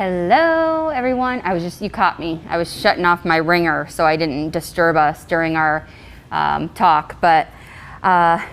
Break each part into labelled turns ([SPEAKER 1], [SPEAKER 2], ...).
[SPEAKER 1] Hello, everyone. You caught me. I was shutting off my ringer so I didn't disturb us during our talk. But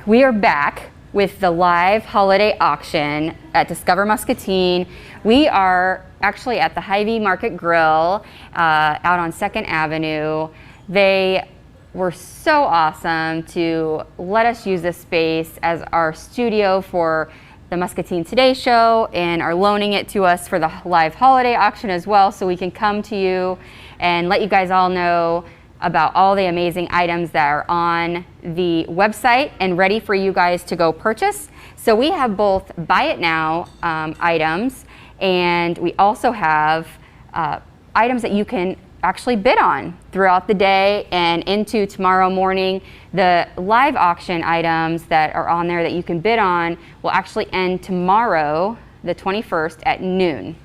[SPEAKER 1] we are back with the live holiday auction at Discover Muscatine. We are actually at the Hy-Vee Market Grille out on 2nd Avenue. They were so awesome to let us use this space as our studio for the Muscatine Today show, and are loaning it to us for the live holiday auction as well, so we can come to you and let you guys all know about all the amazing items that are on the website and ready for you guys to go purchase. So we have both buy it now items, and we also have items that you can actually bid on throughout the day and into tomorrow morning. The live auction items that are on there that you can bid on will actually end tomorrow, the 21st at noon.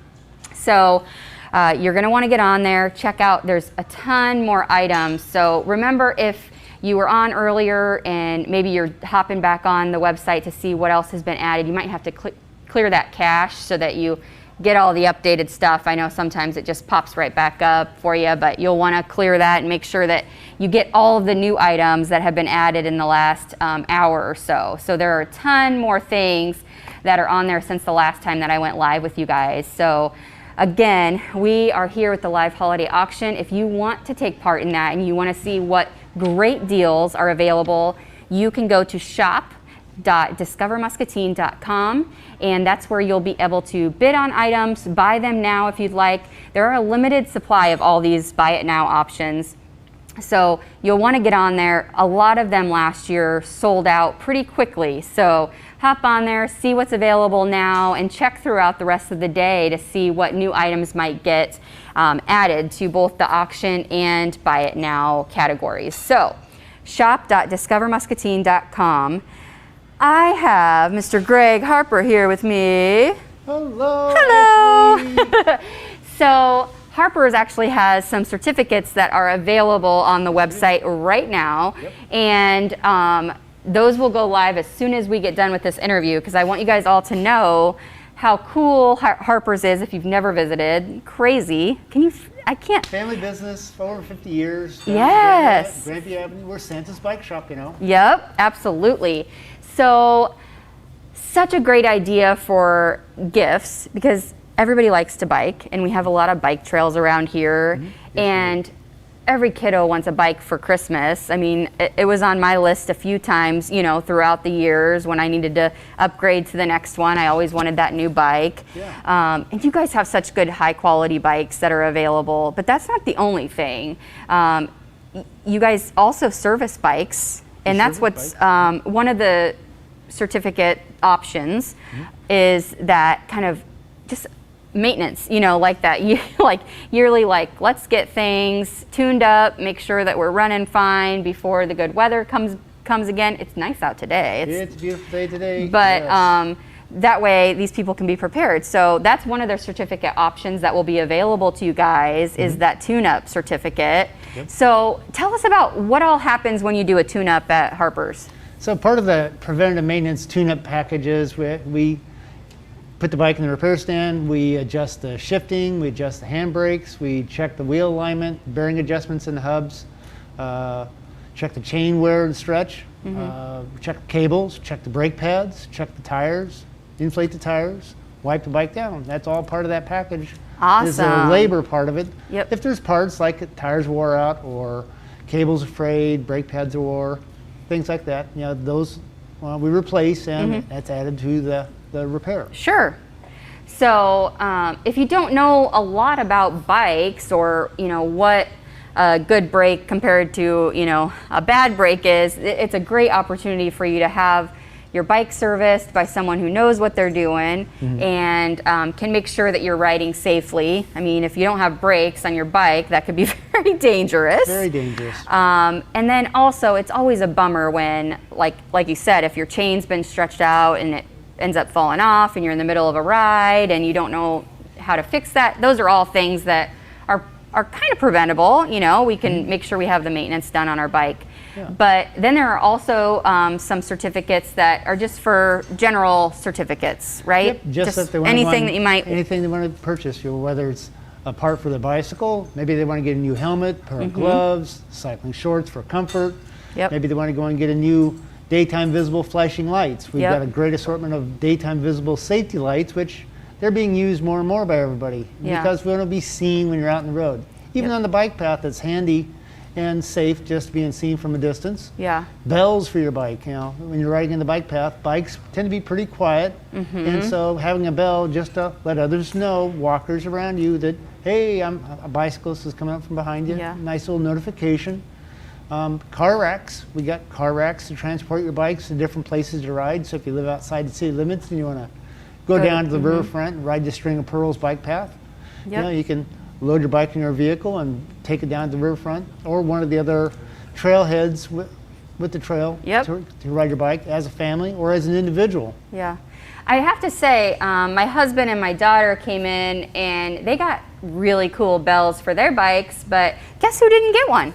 [SPEAKER 1] So you're going to want to get on there, check out, there's a ton more items. So remember, if you were on earlier and maybe you're hopping back on the website to see what else has been added, you might have to clear that cache so that you get all the updated stuff. I know sometimes it just pops right back up for you, but you'll want to clear that and make sure that you get all of the new items that have been added in the last hour or so. So there are a ton more things that are on there since the last time that I went live with you guys. So again, we are here with the live holiday auction. If you want to take part in that and you want to see what great deals are available, you can go to shop.discovermuscatine.com, and that's where you'll be able to bid on items, buy them now if you'd like. There are a limited supply of all these buy it now options, so you'll want to get on there. A lot of them last year sold out pretty quickly, so hop on there, see what's available now, and check throughout the rest of the day to see what new items might get added to both the auction and buy it now categories. So shop.discovermuscatine.com. I have Mr. Greg Harper here with me.
[SPEAKER 2] Hello.
[SPEAKER 1] Hello. So Harper's actually has some certificates that are available on the website right now.
[SPEAKER 2] Yep.
[SPEAKER 1] And those will go live as soon as we get done with this interview, because I want you guys all to know how cool Harper's is if you've never visited. Crazy. I can't.
[SPEAKER 2] Family business for over 50 years.
[SPEAKER 1] Yes.
[SPEAKER 2] Grandview Avenue. We're Santa's bike shop, you know.
[SPEAKER 1] Yep, absolutely. So, such a great idea for gifts, because everybody likes to bike, and we have a lot of bike trails around here.
[SPEAKER 2] Mm-hmm. Yes,
[SPEAKER 1] And every kiddo wants a bike for Christmas. I mean, it was on my list a few times, you know, throughout the years when I needed to upgrade to the next one. I always wanted that new bike.
[SPEAKER 2] Yeah.
[SPEAKER 1] And you guys have such good high quality bikes that are available, but that's not the only thing. You guys also service bikes, and that's what's one of the certificate options is that kind of just maintenance, you know, like that, like yearly, like let's get things tuned up, make sure that we're running fine before the good weather comes again. It's nice out today.
[SPEAKER 2] It's a beautiful day today.
[SPEAKER 1] But
[SPEAKER 2] yes.
[SPEAKER 1] That way these people can be prepared. So that's one of their certificate options that will be available to you guys is that tune-up certificate.
[SPEAKER 2] Yep.
[SPEAKER 1] So tell us about what all happens when you do a tune-up at Harper's.
[SPEAKER 2] So part of the preventative maintenance tune-up packages, we put the bike in the repair stand, we adjust the shifting, we adjust the handbrakes, we check the wheel alignment, bearing adjustments in the hubs, check the chain wear and stretch, check the cables, check the brake pads, check the tires, inflate the tires, wipe the bike down. That's all part of that package.
[SPEAKER 1] Awesome.
[SPEAKER 2] Is the labor part of it.
[SPEAKER 1] Yep.
[SPEAKER 2] If there's parts like tires wore out or cables are frayed, brake pads are wore, things like that, you know, those we replace, and that's added to the repair.
[SPEAKER 1] Sure. So if you don't know a lot about bikes, or you know what a good brake compared to, you know, a bad brake is, it's a great opportunity for you to have your bike serviced by someone who knows what they're doing and can make sure that you're riding safely. I mean, if you don't have brakes on your bike, that could be very dangerous.
[SPEAKER 2] Very dangerous.
[SPEAKER 1] And then also, it's always a bummer when, like you said, if your chain's been stretched out and it ends up falling off and you're in the middle of a ride and you don't know how to fix that. Those are all things that are are kind of preventable. You know, we can make sure we have the maintenance done on our bike.
[SPEAKER 2] Yeah.
[SPEAKER 1] But then there are also some certificates that are just for general certificates, right?
[SPEAKER 2] Yep, just if they want
[SPEAKER 1] anything that you might...
[SPEAKER 2] anything they want to purchase, whether it's a part for the bicycle, maybe they want to get a new helmet, pair of gloves, cycling shorts for comfort.
[SPEAKER 1] Yep.
[SPEAKER 2] Maybe they want to go and get a new daytime visible flashing lights. We've
[SPEAKER 1] Yep.
[SPEAKER 2] got a great assortment of daytime visible safety lights, which they're being used more and more by everybody because we want to be seen when you're out on the road. Even on the bike path, it's handy and safe just being seen from a distance.
[SPEAKER 1] Yeah.
[SPEAKER 2] Bells for your bike, you know, when you're riding in the bike path, bikes tend to be pretty quiet. And so having a bell just to let others know, walkers around you, that, hey, a bicyclist is coming up from behind you.
[SPEAKER 1] Yeah.
[SPEAKER 2] Nice little notification. Car racks. We got car racks to transport your bikes to different places to ride. So if you live outside the city limits and you want to go down to the riverfront and ride the String of Pearls bike path, you know, you can load your bike in your vehicle and take it down to the riverfront or one of the other trailheads with the trail to ride your bike as a family or as an individual.
[SPEAKER 1] Yeah. I have to say, my husband and my daughter came in and they got really cool bells for their bikes, but guess who didn't get one?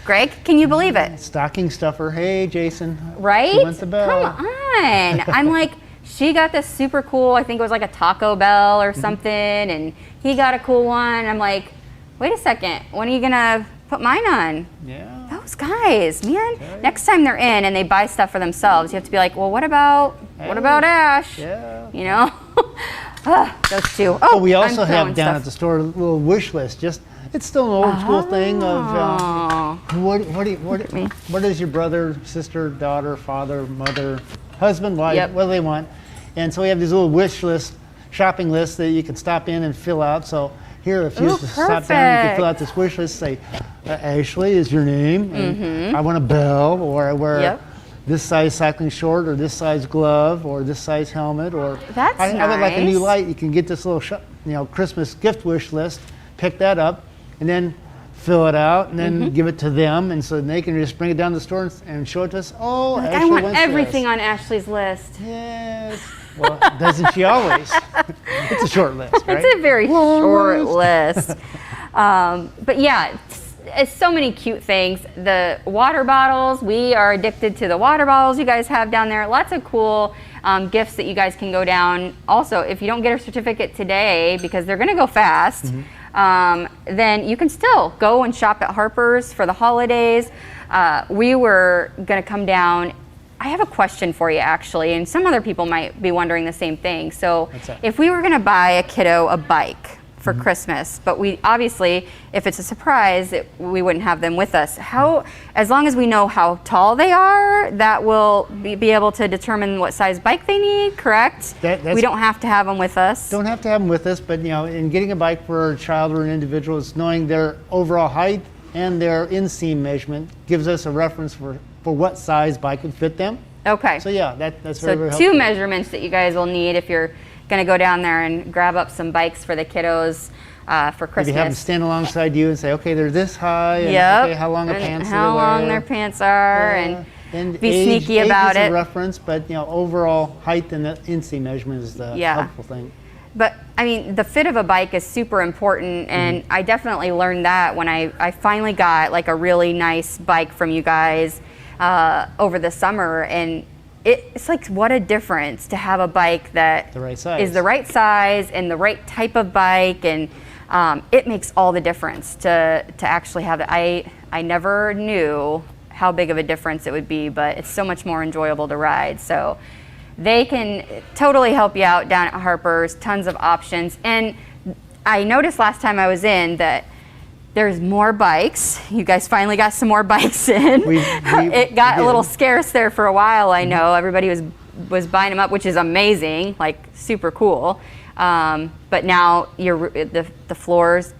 [SPEAKER 1] Greg, can you believe it?
[SPEAKER 2] Stocking stuffer. Hey, Jason.
[SPEAKER 1] Right?
[SPEAKER 2] She wants a bell.
[SPEAKER 1] Come on. I'm like, she got this super cool, I think it was like a Taco Bell or something, and he got a cool one. I'm like, wait a second, when are you gonna put mine on?
[SPEAKER 2] Yeah.
[SPEAKER 1] Those guys, man. Next time they're in and they buy stuff for themselves, you have to be like, well, what about Ash?
[SPEAKER 2] Yeah.
[SPEAKER 1] You know? Those two.
[SPEAKER 2] Oh, we also
[SPEAKER 1] I'm
[SPEAKER 2] have
[SPEAKER 1] throwing
[SPEAKER 2] down
[SPEAKER 1] stuff.
[SPEAKER 2] at the store a little wish list. It's still an old school thing of what does your brother, sister, daughter, father, mother, husband, wife, what do they want? And so we have these little wish list, shopping lists that you can stop in and fill out. So here, if you just stop down, you can fill out this wish list. Say, Ashley is your name, and I want a bell, or I wear this size cycling short, or this size glove, or this size helmet, or I would like a new light. You can get this little, Christmas gift wish list, pick that up, and then fill it out, and then give it to them, and so they can just bring it down to the store and show it to us. Oh,
[SPEAKER 1] like,
[SPEAKER 2] Ashley
[SPEAKER 1] I want
[SPEAKER 2] wants
[SPEAKER 1] everything
[SPEAKER 2] this.
[SPEAKER 1] on Ashley's list.
[SPEAKER 2] Yes. Well, doesn't she always? It's a short list, right?
[SPEAKER 1] It's a very short list. But yeah, it's so many cute things. The water bottles, we are addicted to the water bottles you guys have down there. Lots of cool gifts that you guys can go down. Also, if you don't get a certificate today, because they're gonna go fast, then you can still go and shop at Harper's for the holidays. We were gonna come down. I have a question for you, actually, and some other people might be wondering the same thing. So if we were gonna buy a kiddo a bike for Christmas, but we obviously, if it's a surprise, we wouldn't have them with us. As long as we know how tall they are, that will be able to determine what size bike they need, correct? We don't have to have them with us.
[SPEAKER 2] Don't have to have them with us, but in getting a bike for a child or an individual, it's knowing their overall height and their inseam measurement gives us a reference for what size bike would fit them.
[SPEAKER 1] Okay.
[SPEAKER 2] So yeah, that's very, very
[SPEAKER 1] So
[SPEAKER 2] helpful.
[SPEAKER 1] 2 measurements that you guys will need if you're going to go down there and grab up some bikes for the kiddos for Christmas.
[SPEAKER 2] Maybe have them stand alongside you and say, okay, they're this high, and okay, how long their pants
[SPEAKER 1] how long their pants are, and be sneaky about
[SPEAKER 2] age is
[SPEAKER 1] it.
[SPEAKER 2] a reference, but overall height and the inseam measurement is the helpful thing.
[SPEAKER 1] But I mean, the fit of a bike is super important, and I definitely learned that when I finally got like a really nice bike from you guys over the summer, and it's like, what a difference to have a bike that is the right size and the right type of bike, and it makes all the difference to actually have it. I never knew how big of a difference it would be, but it's so much more enjoyable to ride. So they can totally help you out down at Harper's, tons of options. And I noticed last time I was in that there's more bikes. You guys finally got some more bikes in. It got a little scarce there for a while, I know. Everybody was buying them up, which is amazing, like super cool. But now the floor's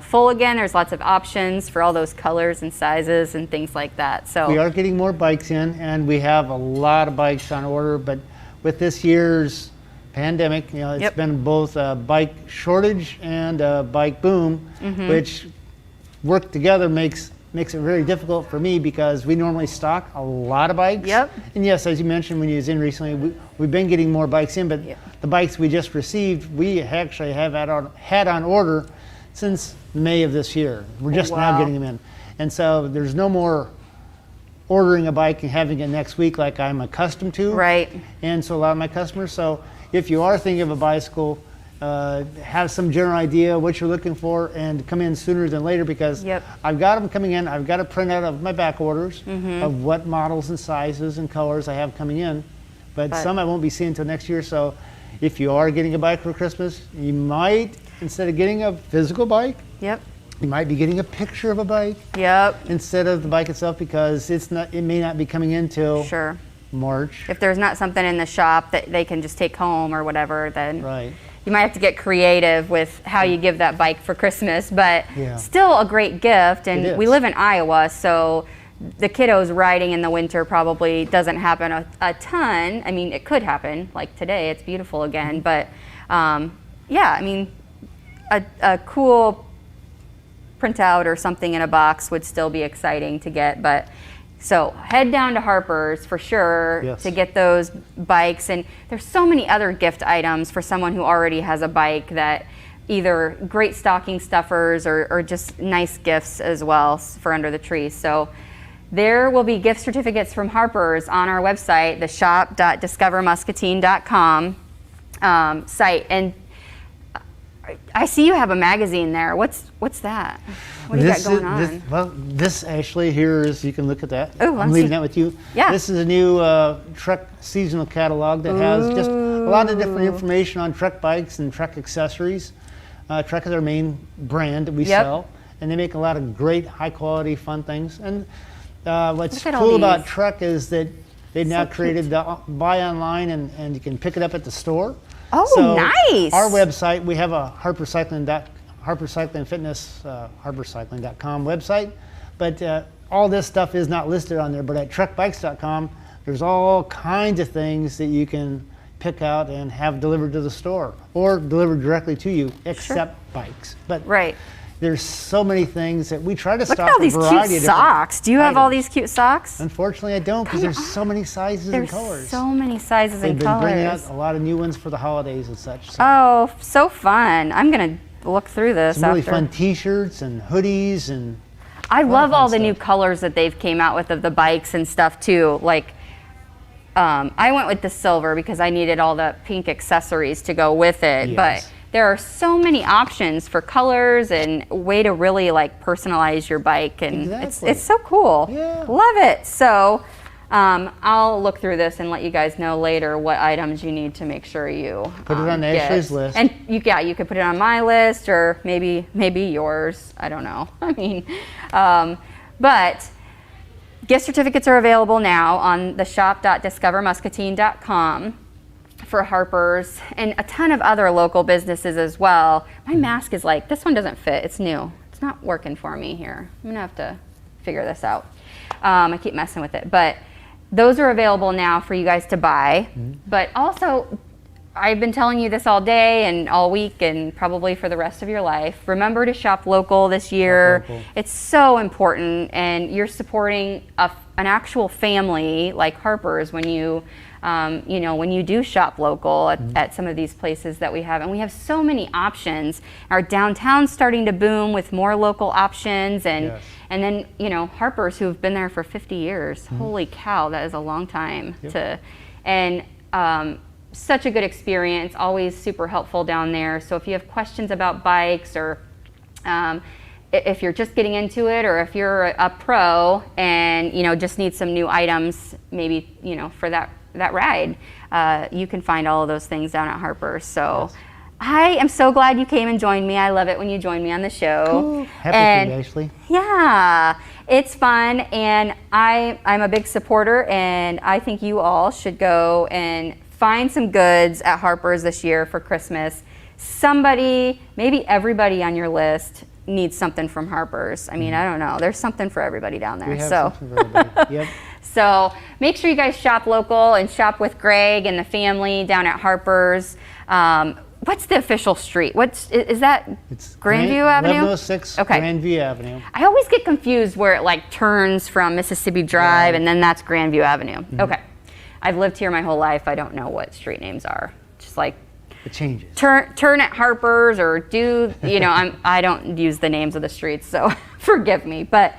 [SPEAKER 1] full again. There's lots of options for all those colors and sizes and things like that. So
[SPEAKER 2] we are getting more bikes in, and we have a lot of bikes on order, but with this year's pandemic, it's been both a bike shortage and a bike boom, which work together makes it very difficult for me because we normally stock a lot of bikes. And yes, as you mentioned when you was in recently, we've been getting more bikes in, but the bikes we just received, we actually have had on order since May of this year. We're just
[SPEAKER 1] Wow.
[SPEAKER 2] now getting them in. And so there's no more ordering a bike and having it next week like I'm accustomed to.
[SPEAKER 1] Right.
[SPEAKER 2] And so a lot of my customers. So if you are thinking of a bicycle, have some general idea what you're looking for and come in sooner than later, because
[SPEAKER 1] Yep.
[SPEAKER 2] I've got them coming in. I've got a printout of my back orders of what models and sizes and colors I have coming in, but some I won't be seeing until next year. So if you are getting a bike for Christmas, you might, instead of getting a physical bike,
[SPEAKER 1] Yep.
[SPEAKER 2] you might be getting a picture of a bike
[SPEAKER 1] Yep.
[SPEAKER 2] instead of the bike itself, because it may not be coming in till
[SPEAKER 1] Sure.
[SPEAKER 2] March.
[SPEAKER 1] If there's not something in the shop that they can just take home or whatever, then
[SPEAKER 2] Right.
[SPEAKER 1] you might have to get creative with how you give that bike for Christmas, but
[SPEAKER 2] Yeah.
[SPEAKER 1] still a great gift.
[SPEAKER 2] It
[SPEAKER 1] And
[SPEAKER 2] is.
[SPEAKER 1] we live in Iowa, so the kiddos riding in the winter probably doesn't happen a ton. I mean, it could happen, like today, it's beautiful again, but yeah, I mean, a cool printout or something in a box would still be exciting to get. But so head down to Harper's for sure
[SPEAKER 2] Yes.
[SPEAKER 1] to get those bikes. And there's so many other gift items for someone who already has a bike, that either great stocking stuffers or just nice gifts as well for under the tree. So there will be gift certificates from Harper's on our website, the shop.discovermuscatine.com site. And I see you have a magazine there. What's that? What do you got going on?
[SPEAKER 2] This actually here is, you can look at that.
[SPEAKER 1] Oh,
[SPEAKER 2] I'm leaving that with you.
[SPEAKER 1] Yeah.
[SPEAKER 2] This is a new truck seasonal catalog that has just a lot of different information on truck bikes and truck accessories. Truck is our main brand that we sell, and they make a lot of great, high quality, fun things. And what's
[SPEAKER 1] Look at all
[SPEAKER 2] cool about
[SPEAKER 1] these.
[SPEAKER 2] Truck is that they've now
[SPEAKER 1] So
[SPEAKER 2] created the buy online and you can pick it up at the store.
[SPEAKER 1] Oh,
[SPEAKER 2] So
[SPEAKER 1] nice.
[SPEAKER 2] Our website, we have a Harper Cycling and Fitness, harpercycling.com website, but all this stuff is not listed on there. But at truckbikes.com, there's all kinds of things that you can pick out and have delivered to the store or delivered directly to you, except bikes. But
[SPEAKER 1] Right.
[SPEAKER 2] there's so many things that we try to
[SPEAKER 1] Look
[SPEAKER 2] stock
[SPEAKER 1] at all
[SPEAKER 2] a
[SPEAKER 1] these
[SPEAKER 2] variety
[SPEAKER 1] cute
[SPEAKER 2] of different
[SPEAKER 1] socks. Do you have all
[SPEAKER 2] items.
[SPEAKER 1] these cute socks?
[SPEAKER 2] Unfortunately, I don't, because there's so many sizes and
[SPEAKER 1] There's
[SPEAKER 2] colors.
[SPEAKER 1] so many sizes
[SPEAKER 2] They've
[SPEAKER 1] and
[SPEAKER 2] been bringing out
[SPEAKER 1] colors.
[SPEAKER 2] a lot of new ones for the holidays and such. So.
[SPEAKER 1] Oh, so fun. I'm going to look through this
[SPEAKER 2] Some really
[SPEAKER 1] after.
[SPEAKER 2] fun T-shirts and hoodies and
[SPEAKER 1] I love
[SPEAKER 2] fun
[SPEAKER 1] all the new
[SPEAKER 2] stuff.
[SPEAKER 1] colors that they've came out with of the bikes and stuff too. Like, I went with the silver because I needed all the pink accessories to go with it.
[SPEAKER 2] Yes.
[SPEAKER 1] But there are so many options for colors and way to really like personalize your bike, and
[SPEAKER 2] Exactly.
[SPEAKER 1] it's so cool.
[SPEAKER 2] Yeah.
[SPEAKER 1] Love it. So I'll look through this and let you guys know later what items you need to make sure you
[SPEAKER 2] Put it on
[SPEAKER 1] get.
[SPEAKER 2] Ashley's list.
[SPEAKER 1] And you could put it on my list or maybe yours. I don't know. I mean, but gift certificates are available now on the shop.discovermuscatine.com for Harper's and a ton of other local businesses as well. My mask is like, this one doesn't fit. It's new. It's not working for me here. I'm gonna have to figure this out. I keep messing with it, but those are available now for you guys to buy. But also, I've been telling you this all day and all week and probably for the rest of your life. Remember to shop local this year.
[SPEAKER 2] local.
[SPEAKER 1] It's so important, and you're supporting an actual family like Harper's when you, when you do shop local at some of these places that we have. And we have so many options. Our downtown's starting to boom with more local options, and
[SPEAKER 2] Yes.
[SPEAKER 1] and then Harper's, who have been there for 50 years. Holy cow, that is a long time such a good experience, always super helpful down there. So if you have questions about bikes, or if you're just getting into it, or if you're a pro and just need some new items, maybe for that ride, you can find all of those things down at Harper's. So
[SPEAKER 2] Yes.
[SPEAKER 1] I am so glad you came and joined me. I love it when you join me on the show.
[SPEAKER 2] Cool. Happy to, Ashley.
[SPEAKER 1] Yeah, it's fun, and I'm a big supporter, and I think you all should go and find some goods at Harper's this year for Christmas. Somebody, maybe everybody on your list needs something from Harper's. I mean, I don't know. There's something for everybody down there.
[SPEAKER 2] We have
[SPEAKER 1] So.
[SPEAKER 2] something for everybody. Yep.
[SPEAKER 1] So make sure you guys shop local and shop with Greg and the family down at Harper's. What's the official street? Is that
[SPEAKER 2] It's
[SPEAKER 1] Grandview Avenue?
[SPEAKER 2] 1106
[SPEAKER 1] Okay.
[SPEAKER 2] Grandview Avenue.
[SPEAKER 1] I always get confused where it like turns from Mississippi Drive and then that's Grandview Avenue. Okay. I've lived here my whole life. I don't know what street names are. Just like
[SPEAKER 2] it changes.
[SPEAKER 1] Turn at Harper's or do, you know, I don't use the names of the streets, so forgive me, but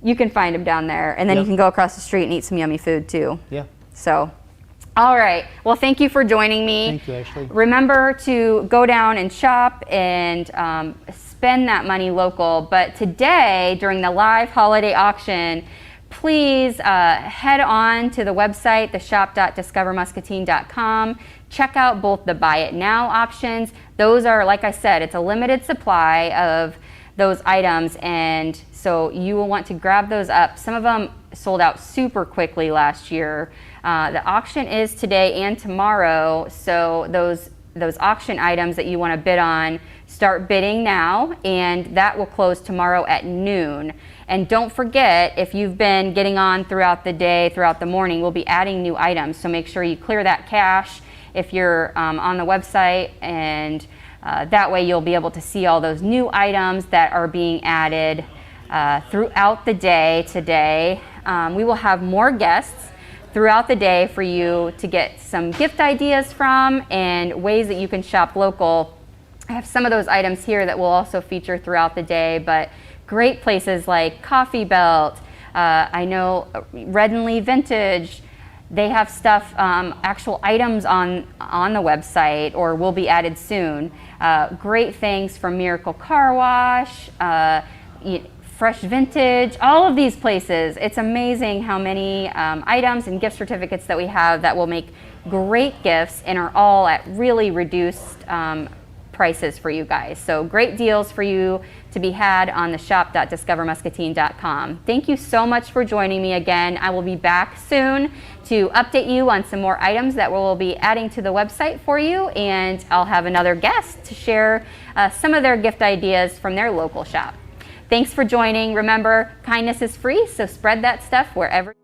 [SPEAKER 1] you can find them down there, and then you can go across the street and eat some yummy food too.
[SPEAKER 2] Yeah.
[SPEAKER 1] So, all right. Well, thank you for joining me.
[SPEAKER 2] Thank you, Ashley.
[SPEAKER 1] Remember to go down and shop and spend that money local. But today, during the live holiday auction, please head on to the website, theshop.discovermuscatine.com. Check out both the buy it now options. Those are, like I said, it's a limited supply of those items, and so you will want to grab those up. Some of them sold out super quickly last year. The auction is today and tomorrow, so those auction items that you want to bid on, start bidding now, and that will close tomorrow at noon. And don't forget, if you've been getting on throughout the day, throughout the morning, we'll be adding new items, so make sure you clear that cache if you're on the website, and that way you'll be able to see all those new items that are being added throughout the day today. We will have more guests throughout the day for you to get some gift ideas from and ways that you can shop local. I have some of those items here that will also feature throughout the day, but great places like Coffee Belt, I know Red and Lee Vintage, they have stuff, actual items on the website or will be added soon. Great things from Miracle Car Wash, Fresh Vintage, all of these places. It's amazing how many items and gift certificates that we have that will make great gifts and are all at really reduced prices for you guys. So great deals for you to be had on the shop.discovermuscatine.com. Thank you so much for joining me again. I will be back soon to update you on some more items that we'll be adding to the website for you, and I'll have another guest to share some of their gift ideas from their local shop. Thanks for joining. Remember, kindness is free, so spread that stuff wherever.